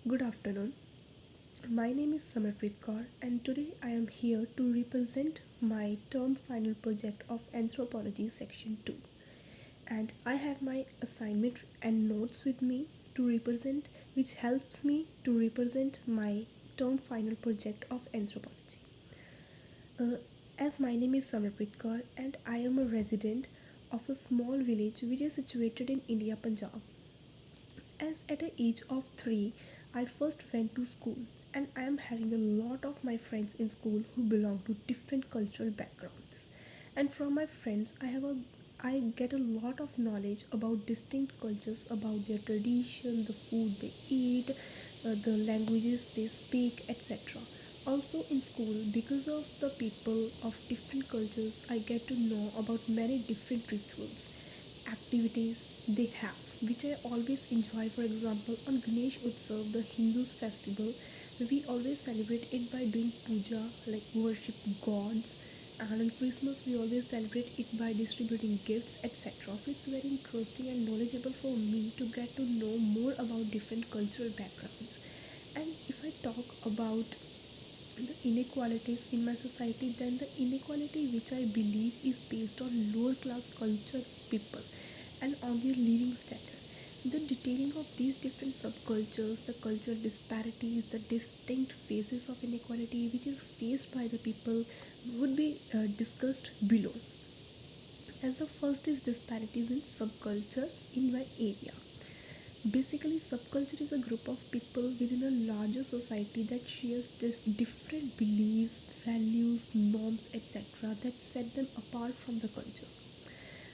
Good afternoon. My name is Samarpreet Kaur, and today I am here to represent my term final project of Anthropology Section 2. And I have my assignment and notes with me to represent, which helps me to represent my term final project of Anthropology. Uh, as my name is Samarpreet Kaur, and I am a resident of a small village which is situated in India, Punjab. As at the age of 3, I first went to school, and I am having a lot of my friends in school who belong to different cultural backgrounds. And from my friends, I get a lot of knowledge about distinct cultures, about their tradition, the food they eat, the languages they speak, etc. Also in school, because of the people of different cultures, I get to know about many different rituals, activities they have, which I always enjoy. For example, on Ganesh Utsav, the Hindus festival, we always celebrate it by doing puja, like worship gods, and on Christmas we always celebrate it by distributing gifts, etc. So it's very interesting and knowledgeable for me to get to know more about different cultural backgrounds. And if I talk about the inequalities in my society, then the inequality which I believe is based on lower class culture people and on their living standard. The detailing of these different subcultures, the cultural disparities, the distinct phases of inequality which is faced by the people would be discussed below. As the first is disparities in subcultures in my area. Basically, subculture is a group of people within a larger society that shares different beliefs, values, norms, etc., that set them apart from the culture.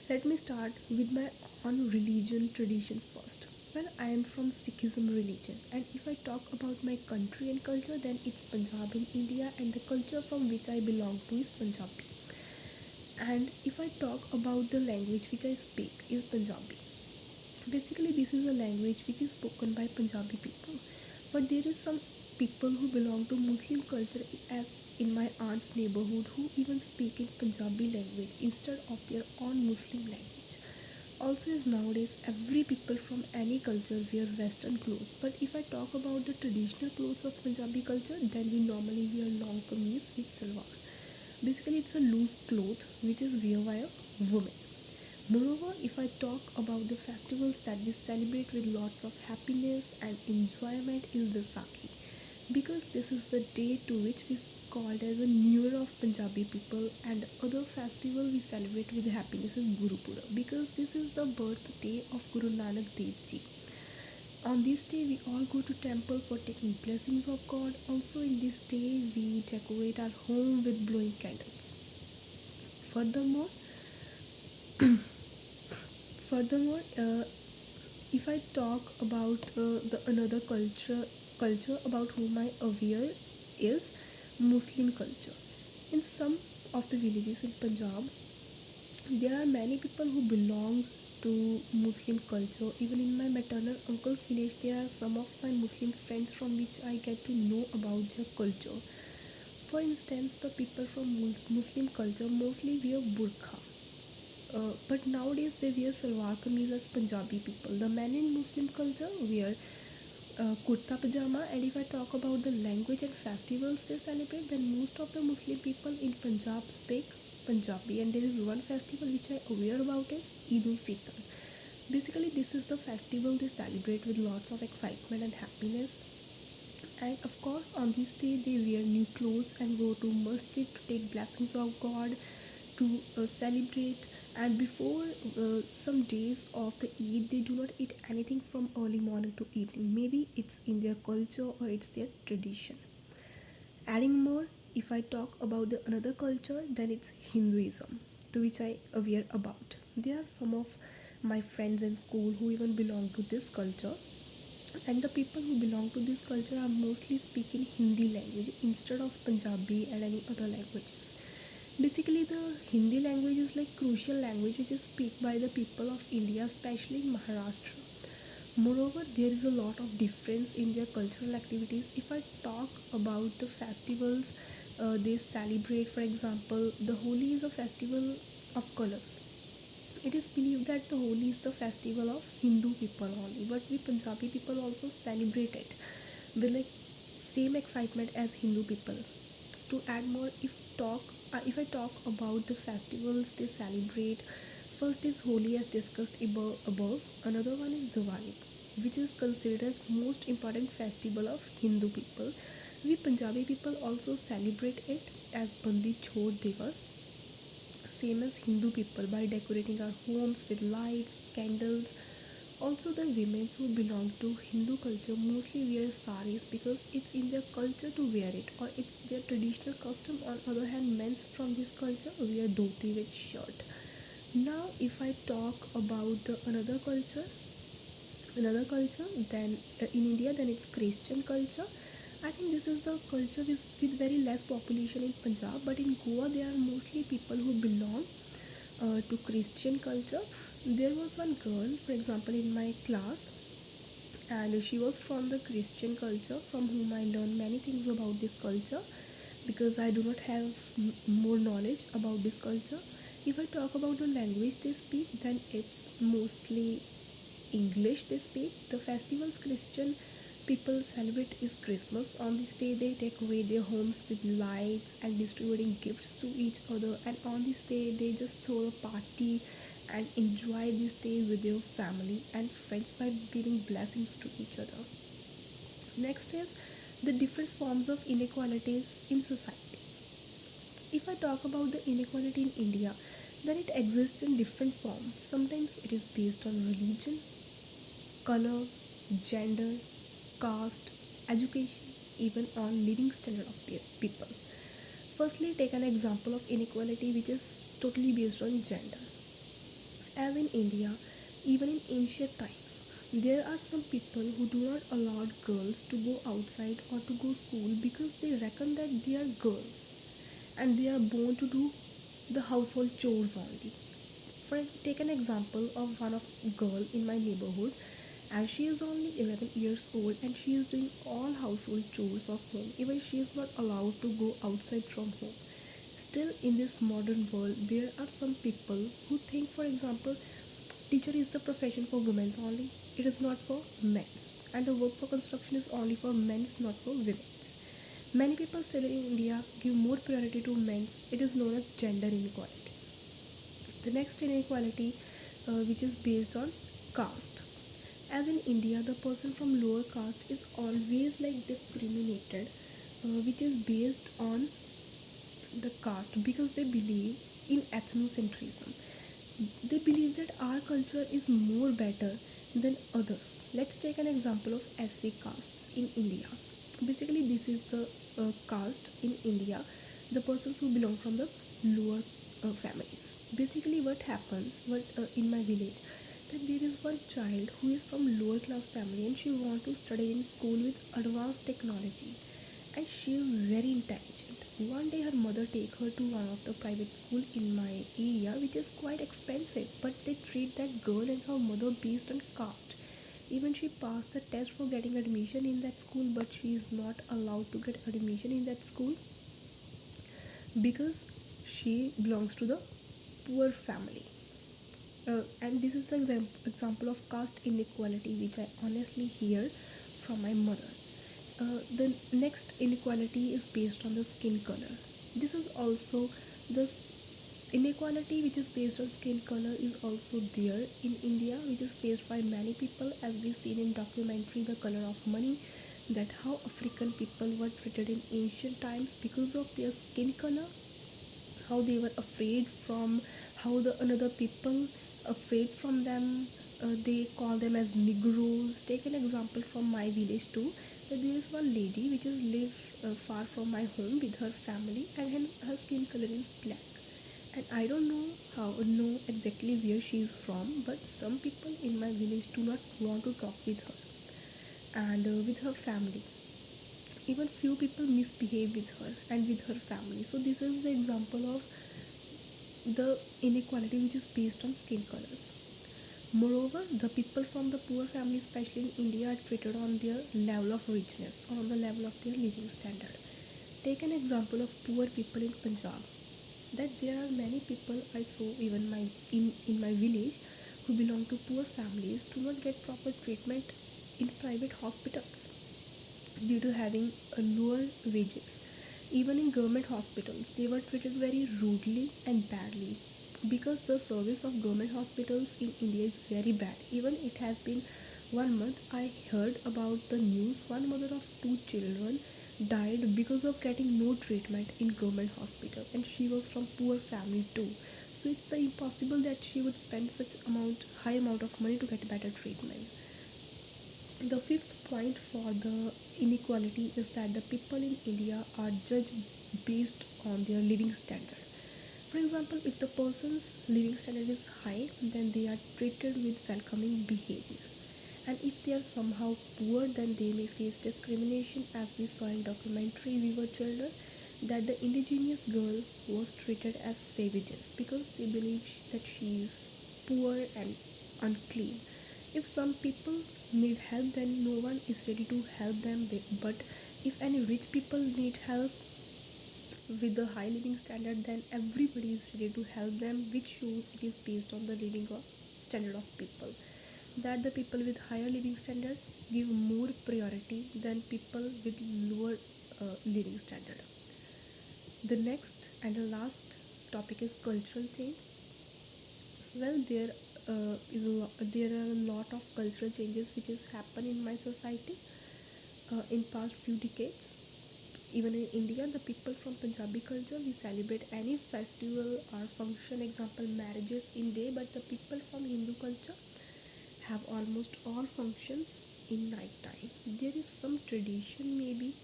Let me start with my own religion tradition first. Well, I am from Sikhism religion, and if I talk about my country and culture, then it's Punjab in India, and the culture from which I belong to is Punjabi. And if I talk about the language which I speak is Punjabi. Basically, this is a language which is spoken by Punjabi people, but there is some people who belong to Muslim culture, as in my aunt's neighborhood, who even speak in Punjabi language instead of their own Muslim language. Also, is nowadays every people from any culture wear Western clothes. But if I talk about the traditional clothes of Punjabi culture, then we normally wear long kameez with salwar. Basically, it's a loose cloth which is worn by a woman. Moreover, if I talk about the festivals that we celebrate with lots of happiness and enjoyment, is the Saki, because this is the day to which we called as a New Year of Punjabi people, and other festival we celebrate with happiness is Guru Purab, because this is the birthday of Guru Nanak Dev Ji. On this day, we all go to temple for taking blessings of God. Also, in this day, we decorate our home with blowing candles. Furthermore, furthermore, if I talk about the another culture about whom I aware is Muslim culture. In some of the villages in Punjab, there are many people who belong to Muslim culture. Even in my maternal uncle's village, there are some of my Muslim friends from which I get to know about their culture. For instance, the people from Muslim culture mostly wear burqa, but nowadays they wear salwar kameez as Punjabi people. The men in Muslim culture wear kurta pajama, and if I talk about the language and festivals they celebrate, then most of the Muslim people in Punjab speak Punjabi, and there is one festival which I aware about is Eid ul Fitr. Basically, this is the festival they celebrate with lots of excitement and happiness. And of course, on this day, they wear new clothes and go to masjid to take blessings of God, to celebrate. And before some days of the Eid, they do not eat anything from early morning to evening. Maybe it's in their culture or it's their tradition. Adding more, if I talk about the another culture, then it's Hinduism, to which I aware about. There are some of my friends in school who even belong to this culture, and the people who belong to this culture are mostly speaking Hindi language instead of Punjabi and any other languages. Basically, the Hindi language is like crucial language which is spoken by the people of India, especially in Maharashtra. Moreover, there is a lot of difference in their cultural activities. If I talk about the festivals they celebrate, for example, the Holi is a festival of colors. It is believed that the Holi is the festival of Hindu people only, but we Punjabi people also celebrate it. with like same excitement as Hindu people. To add more, if I talk about the festivals they celebrate, first is Holi as discussed above. Another one is Diwali, which is considered as most important festival of Hindu people. We Punjabi people also celebrate it as Bandi Chhod Divas, same as Hindu people, by decorating our homes with lights, candles. Also, the women who belong to Hindu culture mostly wear saris because it's in their culture to wear it, or it's their traditional custom. On other hand, men from this culture wear dhoti with shirt. Now, if I talk about the another culture, then in India, then it's Christian culture. I think this is the culture with very less population in Punjab, but in Goa there are mostly people who belong to Christian culture. There was one girl, for example, in my class, and she was from the Christian culture, from whom I learned many things about this culture because I do not have more knowledge about this culture. If I talk about the language they speak, then it's mostly English they speak. The festivals Christian people celebrate is Christmas. On this day, they decorate their homes with lights and distributing gifts to each other. And on this day, they just throw a party and enjoy this day with their family and friends by giving blessings to each other. Next is the different forms of inequalities in society. If I talk about the inequality in India, then it exists in different forms. Sometimes it is based on religion, color, gender, caste, education, even on living standard of people. Firstly, take an example of inequality which is totally based on gender. As in India, even in ancient times, there are some people who do not allow girls to go outside or to go school because they reckon that they are girls and they are born to do the household chores only. For take an example of one of girl in my neighborhood, as she is only 11 years old and she is doing all household chores of home. Even she is not allowed to go outside from home. Still, in this modern world, there are some people who think, for example, teacher is the profession for women only. It is not for men's, and the work for construction is only for men's, not for women's. Many people still in India give more priority to men's. It is known as gender inequality. The next inequality, which is based on caste. As in India, the person from lower caste is always like discriminated, which is based on the caste because they believe in ethnocentrism. They believe that our culture is more better than others. Let's take an example of SC castes in India. Basically, this is the caste in India, the persons who belong from the lower families. Basically, what happens, what in my village, that there is one child who is from lower class family and she want to study in school with advanced technology, and she is very intelligent. One day her mother take her to one of the private school in my area which is quite expensive, but they treat that girl and her mother based on caste. Even she passed the test for getting admission in that school, but she is not allowed to get admission in that school because she belongs to the poor family. And this is an example of caste inequality which I honestly hear from my mother. The next inequality is based on the skin color. This is also the inequality which is based on skin color is also there in India, which is faced by many people, as we seen in documentary The Color of Money, that how African people were treated in ancient times because of their skin color, how they were afraid from, how the another people afraid from them. They call them as negroes. Take an example from my village too, that there is one lady which is live far from my home with her family, and her skin color is black, and I don't know exactly where she is from, but some people in my village do not want to talk with her and with her family. Even few people misbehave with her and with her family. So this is the example of the inequality which is based on skin colors. Moreover, the people from the poor family, especially in India, are treated on their level of richness or on the level of their living standard. Take an example of poor people in Punjab. That there are many people I saw even in my village who belong to poor families do not get proper treatment in private hospitals. due to having lower wages. Even in government hospitals, they were treated very rudely and badly because the service of government hospitals in India is very bad. Even it has been 1 month, I heard about the news one mother of two children died because of getting no treatment in government hospital, and she was from poor family too. So it's the impossible that she would spend such high amount of money to get better treatment. The fifth point for the inequality is that the people in India are judged based on their living standard. For example, if the person's living standard is high, then they are treated with welcoming behavior. And if they are somehow poor, then they may face discrimination, as we saw in documentary We Were Children, that the indigenous girl was treated as savages because they believe that she is poor and unclean. If some people need help, then no one is ready to help them. But if any rich people need help with the high living standard, then everybody is ready to help them, which shows it is based on the living standard of people. That the people with higher living standard give more priority than people with lower living standard. The next and the last topic is cultural change. Well, there are a lot of cultural changes which has happened in my society in past few decades. Even in India, the people from Punjabi culture, we celebrate any festival or function, example marriages in day, but the people from Hindu culture have almost all functions in night time. There is some tradition maybe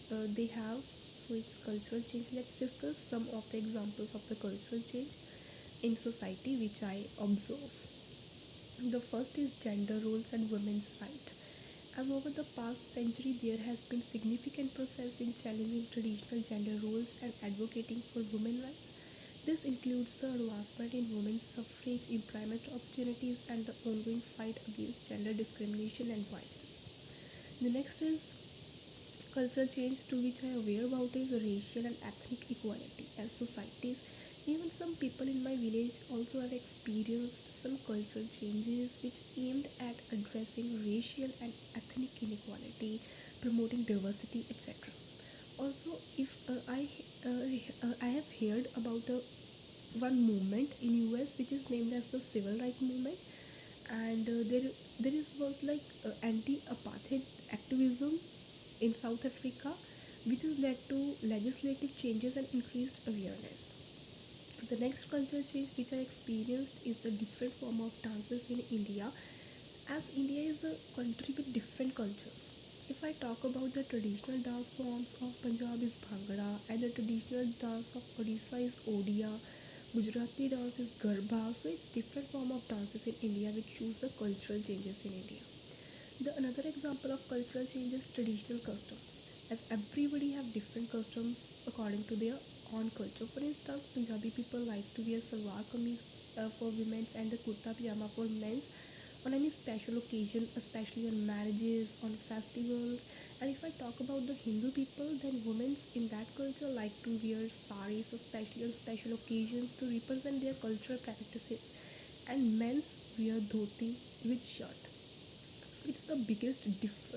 they have, so it's cultural change. Let's discuss some of the examples of the cultural change in society which I observe. The first is gender roles and women's right. As over the past century, there has been significant process in challenging traditional gender roles and advocating for women's rights. This includes the advancement in women's suffrage, employment opportunities, and the ongoing fight against gender discrimination and violence. The next is cultural change to which I am aware about is racial and ethnic equality. As societies, even some people in my village also have experienced some cultural changes which aimed at addressing racial and ethnic inequality, promoting diversity, etc. Also, if I have heard about one movement in US which is named as the civil rights movement, and there is was like anti-apartheid activism in South Africa, which has led to legislative changes and increased awareness. The next cultural change which I experienced is the different form of dances in India, as India is a country with different cultures. If I talk about the traditional dance forms of Punjab is Bhangra, and the traditional dance of Odisha is Odia, Gujarati dance is Garba, so it's different form of dances in India which shows the cultural changes in India. The another example of cultural change is traditional customs, as everybody have different customs according to their own culture. For instance, Punjabi people like to wear salwar kameez for women and the kurta pajama for men on any special occasion, especially on marriages, on festivals. And if I talk about the Hindu people, then women in that culture like to wear saris, especially on special occasions to represent their cultural practices, and men's wear dhoti with shirt. It's the biggest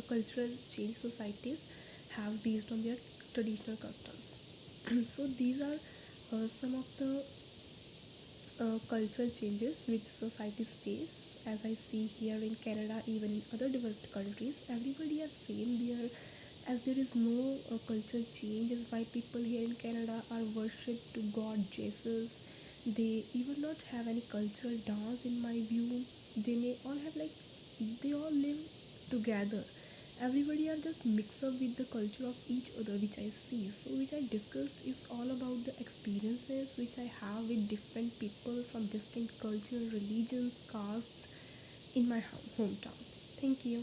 cultural change societies have based on their traditional customs. So these are some of the cultural changes which societies face. As I see here in Canada, even in other developed countries, everybody are same there, as there is no cultural change. Is why people here in Canada are worshipped to god Jesus. They even not have any cultural dance in my view. They may all have like, they all live together. Everybody are just mix up with the culture of each other, which I see. So which I discussed is all about the experiences which I have with different people from distinct culture, religions, castes in my hometown. Thank you.